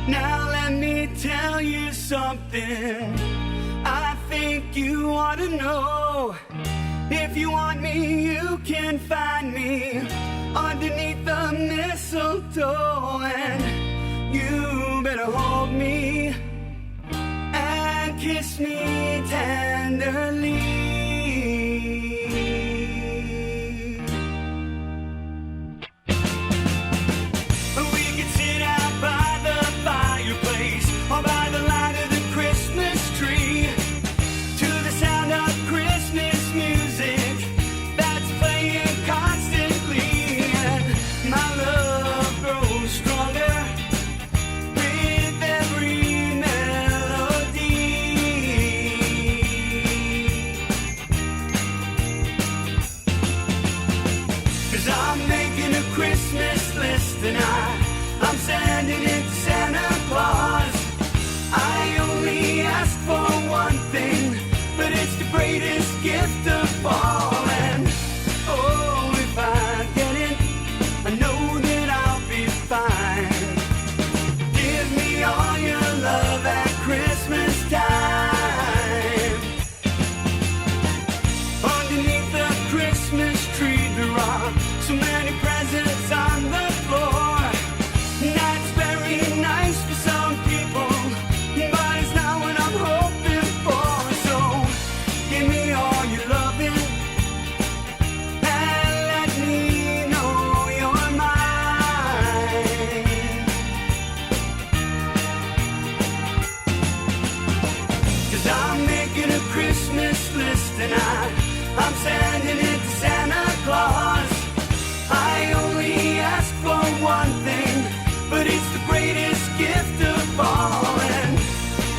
Now let me tell you something I think you ought to know. If you want me, you can find me underneath the mistletoe. And you better hold me and kiss me tenderly. I'm sending it to Santa Claus. I only ask for one thing, but it's the greatest gift of all. And oh, if I get it, I know that I'll be fine. Give me all your love at Christmas time. Underneath the Christmas tree there are so many presents on the floor. That's very nice for some people, but it's not what I'm hoping for. So give me all your loving and let me know you're mine. 'Cause I'm making a Christmas list and I'm sending it to Santa Claus. I only ask for one thing, but it's the greatest gift of all. And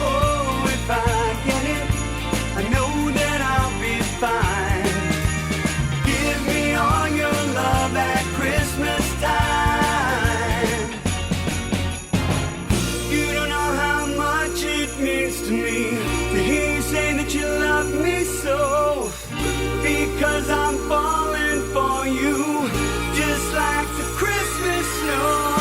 oh, if I get it, I know that I'll be fine. Give me all your love at Christmas time. You don't know how much it means to me to hear you say that you love me so, because I'm falling for you just like the Christmas snow.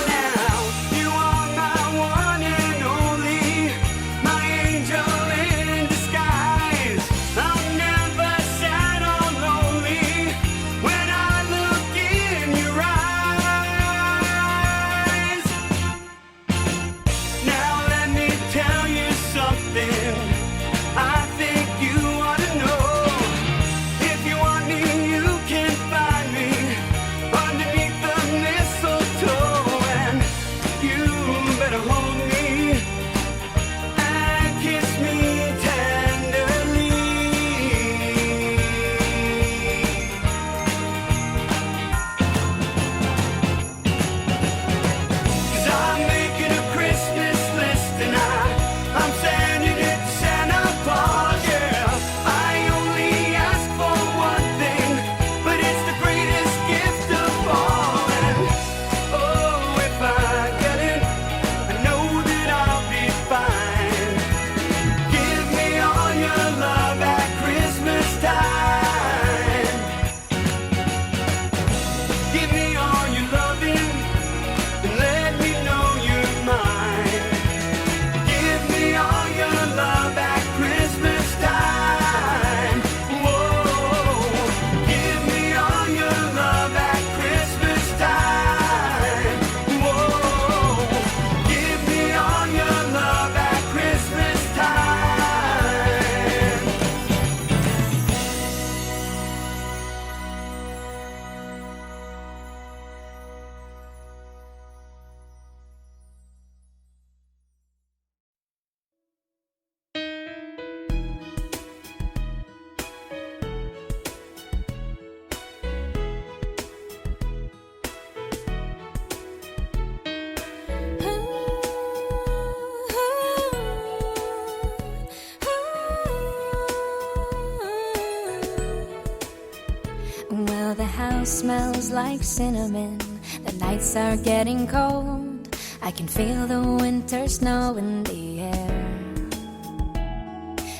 Well, the house smells like cinnamon. The nights are getting cold. I can feel the winter snow in the air.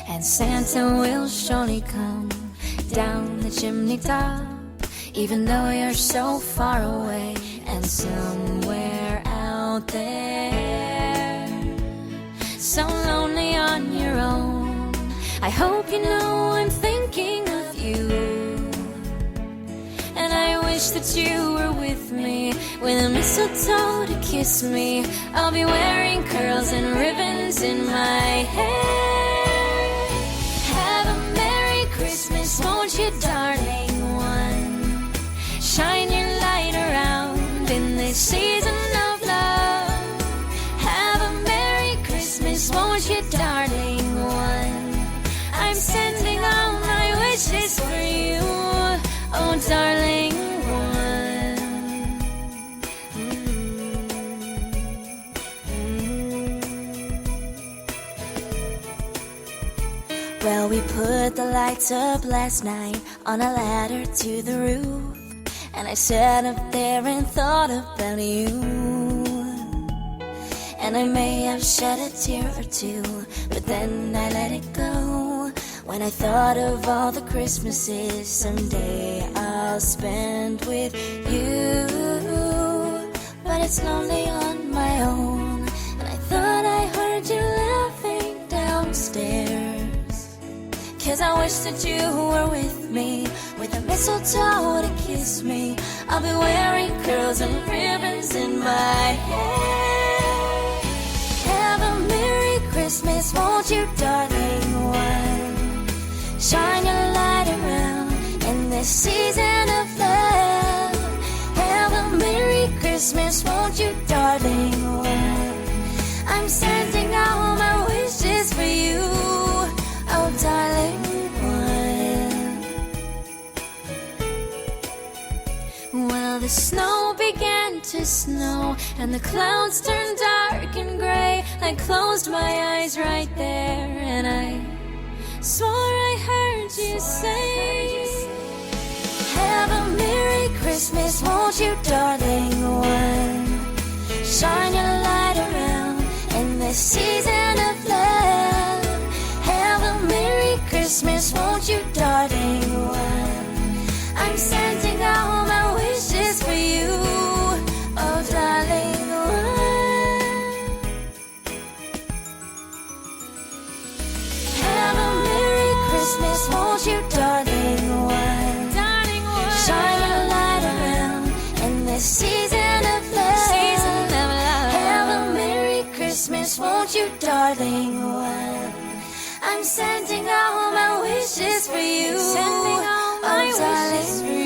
And Santa will surely come down the chimney top, even though you're so far away and somewhere out there. so lonely on your own. I hope you know I'm thinking of you, and I wish that you were with me, with a mistletoe to kiss me. I'll be wearing curls and ribbons in my hair. Have a Merry Christmas, won't you, darling one? Shine your light around in this season of love. Have a Merry Christmas, won't you, darling one? I'm sending all my wishes for you, oh darling one. Well, we put the lights up last night on a ladder to the roof, and I sat up there and thought about you. And I may have shed a tear or two, but then I let it go when I thought of all the Christmases someday I'll spend with you. But it's lonely on my own, and I thought I heard you laughing downstairs. 'Cause I wish that you were with me, with a mistletoe to kiss me. I'll be wearing curls and ribbons in my hair. Have a Merry Christmas, won't you, darling one? Shine your light around in this season of love. Have a Merry Christmas, won't you, darling one? I'm sending all my wishes for you, oh darling one. Well, the snow began to snow, and the clouds turned dark and gray. I closed my eyes right there, and I swore I heard you say, have a Merry Christmas, won't you, darling one? Shine your light around in this season of love. Have a Merry Christmas, won't you, darling one? I'm sending all my wishes for you, oh darling one. Have a Merry Christmas, won't you, darling one? Darling one. Shine your light around in this season of love. Season of love. Have a Merry Christmas, won't you, darling one? I'm sending all my wishes for you, sending all my wishes for you.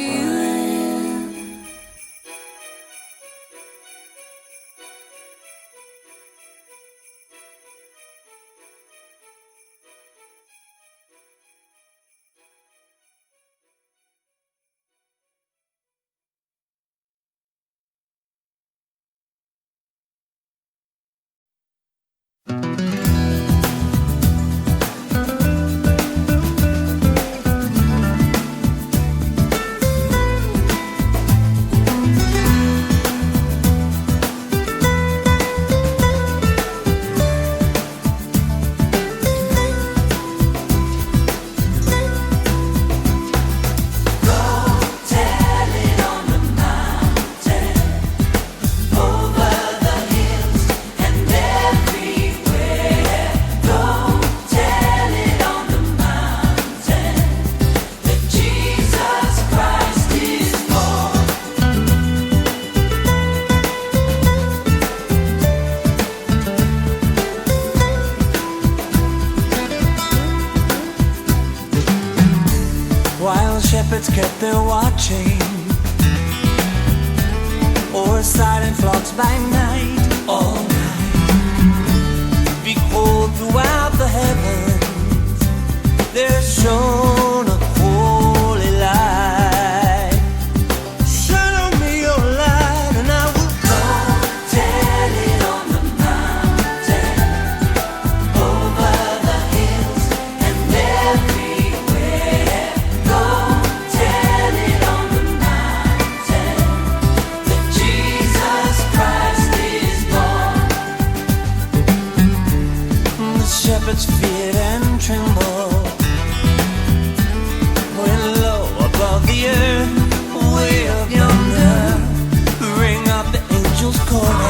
shepherds kept their watching o'er silent flocks by night, all night. Behold, throughout the heavens there shone a holy light. Shine on me your light, and I will go tell it on the mountain, over the hills and everywhere. Go tell it on the mountain that Jesus Christ is born. The shepherds feared and trembled when low above the earth, way up yonder, ring out the angels' chorus.